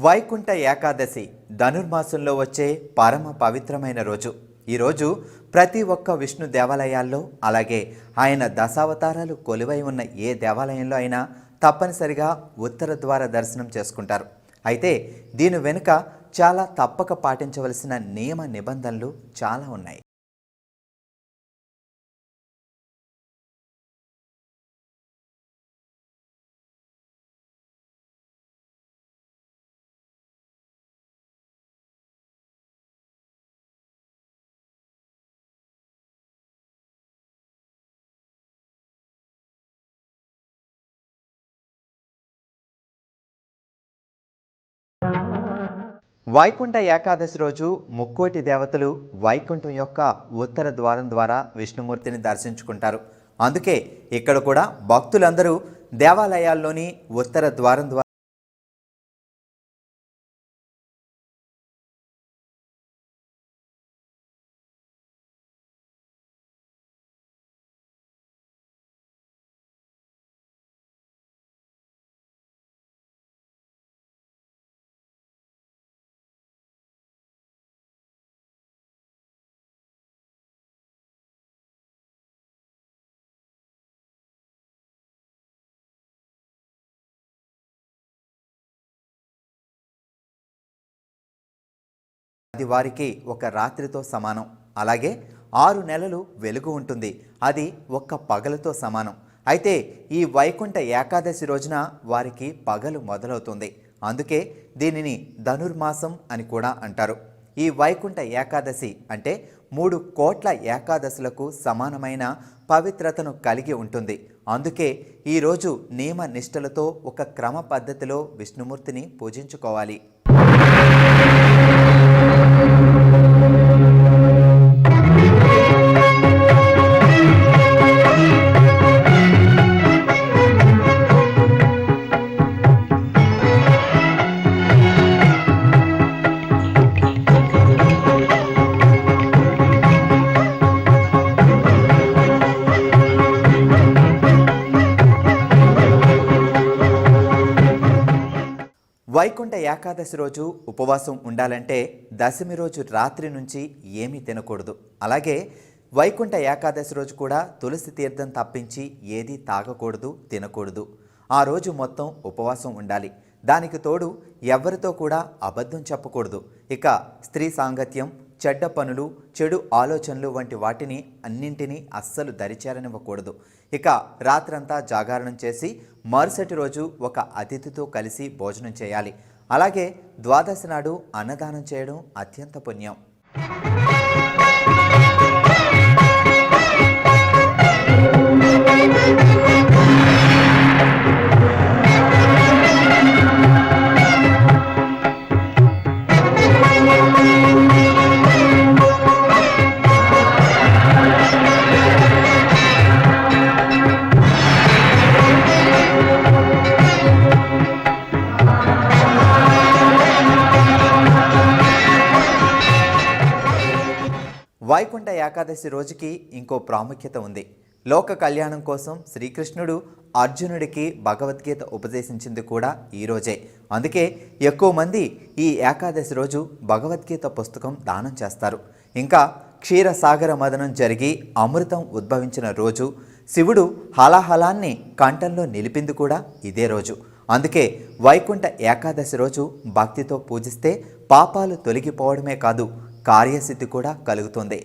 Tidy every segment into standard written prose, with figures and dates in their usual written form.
వైకుంఠ ఏకాదశి ధనుర్మాసంలో వచ్చే పరమ పవిత్రమైన రోజు. ఈరోజు ప్రతి ఒక్క విష్ణు దేవాలయాల్లో, అలాగే ఆయన దశావతారాలు కొలువై ఉన్న ఏ దేవాలయంలో అయినా తప్పనిసరిగా ఉత్తర ద్వార దర్శనం చేసుకుంటారు. అయితే దీని వెనుక చాలా తప్పక పాటించవలసిన నియమ నిబంధనలు చాలా ఉన్నాయి. వైకుంఠ ఏకాదశి రోజు ముక్కోటి దేవతలు వైకుంఠం యొక్క ఉత్తర ద్వారం ద్వారా విష్ణుమూర్తిని దర్శించుకుంటారు. అందుకే ఇక్కడ కూడా భక్తులందరూ దేవాలయాల్లోని ఉత్తర ద్వారం ద్వారా అది వారికి ఒక రాత్రితో సమానం. అలాగే 6 నెలలు వెలుగు ఉంటుంది, అది ఒక్క పగలుతో సమానం. అయితే ఈ వైకుంఠ ఏకాదశి రోజున వారికి పగలు మొదలవుతుంది. అందుకే దీనిని ధనుర్మాసం అని కూడా అంటారు. ఈ వైకుంఠ ఏకాదశి అంటే 3 కోట్ల ఏకాదశులకు సమానమైన పవిత్రతను కలిగి ఉంటుంది. అందుకే ఈరోజు నియమ నిష్టలతో ఒక క్రమ పద్ధతిలో విష్ణుమూర్తిని పూజించుకోవాలి. వైకుంఠ ఏకాదశి రోజు ఉపవాసం ఉండాలంటే దశమి రోజు రాత్రి నుంచి ఏమీ తినకూడదు. అలాగే వైకుంఠ ఏకాదశి రోజు కూడా తులసి తీర్థం తప్పించి ఏదీ తాగకూడదు, తినకూడదు. ఆ రోజు మొత్తం ఉపవాసం ఉండాలి. దానికి తోడు ఎవరితో కూడా అబద్ధం చెప్పకూడదు. ఇక స్త్రీ సాంగత్యం, చెడ్డ పనులు, చెడు ఆలోచనలు వంటి వాటిని అన్నింటినీ అస్సలు దరిచేరనివ్వకూడదు. ఇక రాత్రంతా జాగరణం చేసి మరుసటి రోజు ఒక అతిథితో కలిసి భోజనం చేయాలి. అలాగే ద్వాదశి నాడు అన్నదానం చేయడం అత్యంత పుణ్యం. వైకుంఠ ఏకాదశి రోజుకి ఇంకో ప్రాముఖ్యత ఉంది. లోక కళ్యాణం కోసం శ్రీకృష్ణుడు అర్జునుడికి భగవద్గీత ఉపదేశించింది కూడా ఈరోజే. అందుకే ఎక్కువ మంది ఈ ఏకాదశి రోజు భగవద్గీత పుస్తకం దానం చేస్తారు. ఇంకా క్షీరసాగర మదనం జరిగి అమృతం ఉద్భవించిన రోజు, శివుడు హలాహలాన్ని కంఠంలో నిలిపింది కూడా ఇదే రోజు. అందుకే వైకుంఠ ఏకాదశి రోజు భక్తితో పూజిస్తే పాపాలు తొలగిపోవడమే కాదు, కార్యసిద్ధి కూడా కలుగుతుంది.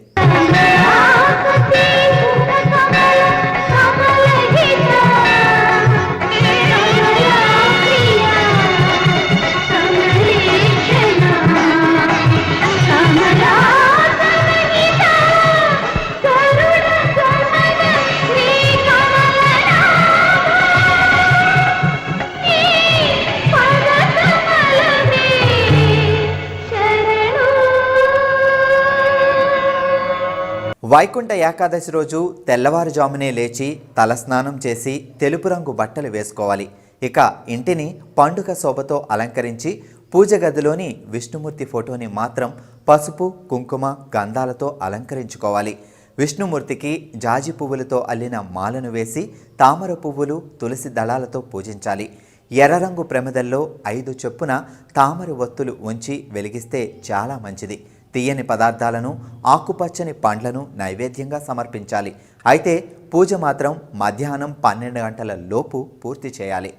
వైకుంఠ ఏకాదశి రోజు తెల్లవారుజామునే లేచి తలస్నానం చేసి తెలుపు రంగు బట్టలు వేసుకోవాలి. ఇక ఇంటిని పండుగ శోభతో అలంకరించి పూజ గదిలోని విష్ణుమూర్తి ఫోటోని మాత్రం పసుపు, కుంకుమ, గంధాలతో అలంకరించుకోవాలి. విష్ణుమూర్తికి జాజి పువ్వులతో అల్లిన మాలను వేసి తామర పువ్వులు, తులసి దళాలతో పూజించాలి. ఎర్ర రంగు ప్రమిదల్లో 5 చొప్పున తామర ఒత్తులు ఉంచి వెలిగిస్తే చాలా మంచిది. తీయని పదార్థాలను, ఆకుపచ్చని పండ్లను నైవేద్యంగా సమర్పించాలి. అయితే పూజ మాత్రం మధ్యాహ్నం 12 గంటల లోపు పూర్తి చేయాలి.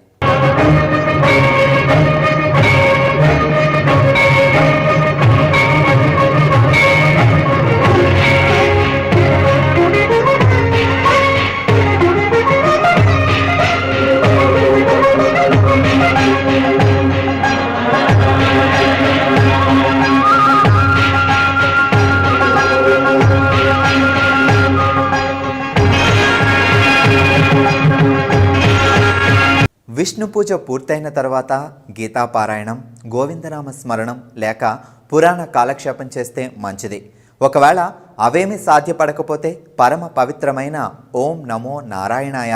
విష్ణు పూజ పూర్తయిన తర్వాత గీతాపారాయణం, గోవిందనామ స్మరణం లేక పురాణ కాలక్షేపం చేస్తే మంచిది. ఒకవేళ అవేమీ సాధ్యపడకపోతే పరమ పవిత్రమైన ఓం నమో నారాయణాయ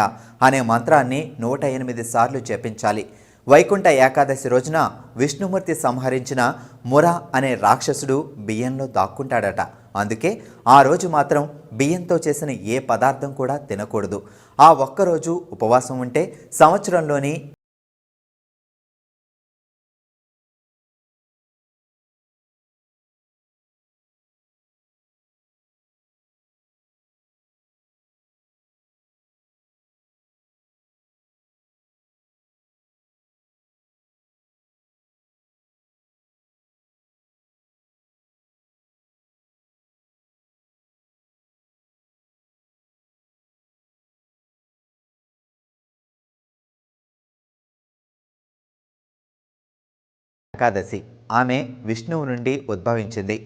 అనే మంత్రాన్ని 108 సార్లు జపించాలి. వైకుంఠ ఏకాదశి రోజున విష్ణుమూర్తి సంహరించిన ముర అనే రాక్షసుడు బియ్యంలో దాక్కుంటాడట. అందుకే ఆ రోజు మాత్రం బియ్యంతో చేసిన ఏ పదార్థం కూడా తినకూడదు. ఆ ఒక్కరోజు ఉపవాసం ఉంటే సంవత్సరంలోని ఏకాదశి ఆమె విష్ణువు నుండి ఉద్భవించింది.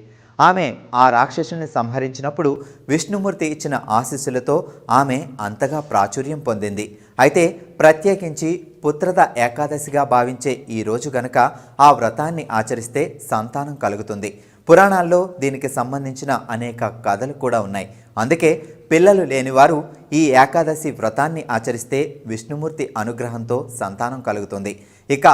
ఆమె ఆ రాక్షసుని సంహరించినప్పుడు విష్ణుమూర్తి ఇచ్చిన ఆశీస్సులతో ఆమె అంతగా ప్రాచుర్యం పొందింది. అయితే ప్రత్యేకించి పుత్రద ఏకాదశిగా భావించే ఈ రోజు గనక ఆ వ్రతాన్ని ఆచరిస్తే సంతానం కలుగుతుంది. పురాణాల్లో దీనికి సంబంధించిన అనేక కథలు కూడా ఉన్నాయి. అందుకే పిల్లలు లేనివారు ఈ ఏకాదశి వ్రతాన్ని ఆచరిస్తే విష్ణుమూర్తి అనుగ్రహంతో సంతానం కలుగుతుంది. ఇక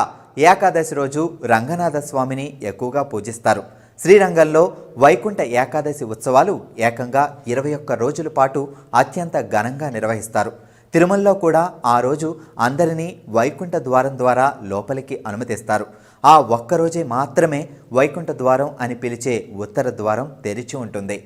ఏకాదశి రోజు రంగనాథ స్వామిని ఎక్కువగా పూజిస్తారు. శ్రీరంగంలో వైకుంఠ ఏకాదశి ఉత్సవాలు ఏకంగా 21 రోజుల పాటు అత్యంత ఘనంగా నిర్వహిస్తారు. తిరుమలలో కూడా ఆ రోజు అందరినీ వైకుంఠ ద్వారం ద్వారా లోపలికి అనుమతిస్తారు. ఆ ఒక్కరోజే మాత్రమే వైకుంఠ ద్వారం అని పిలిచే ఉత్తర ద్వారం తెరిచి ఉంటుంది.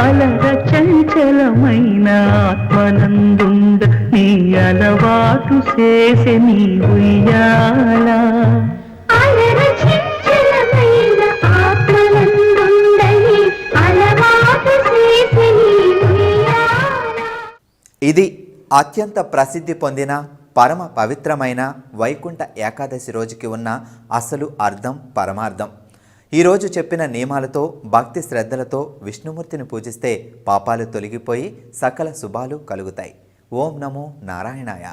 అలర చంచలమైన ఆత్మనందుండ నీ అలవాటు చేసే నీ ఉయ్యాల. అలర చంచలమైన ఆత్మనందుండ నీ అలవాటు చేసే నీ ఉయ్యాల. ఇది అత్యంత ప్రసిద్ధి పొందిన పరమ పవిత్రమైన వైకుంఠ ఏకాదశి రోజుకి ఉన్న అసలు అర్థం, పరమార్థం. ఈరోజు చెప్పిన నియమాలతో భక్తి శ్రద్ధలతో విష్ణుమూర్తిని పూజిస్తే పాపాలు తొలగిపోయి సకల శుభాలు కలుగుతాయి. ఓం నమో నారాయణాయ.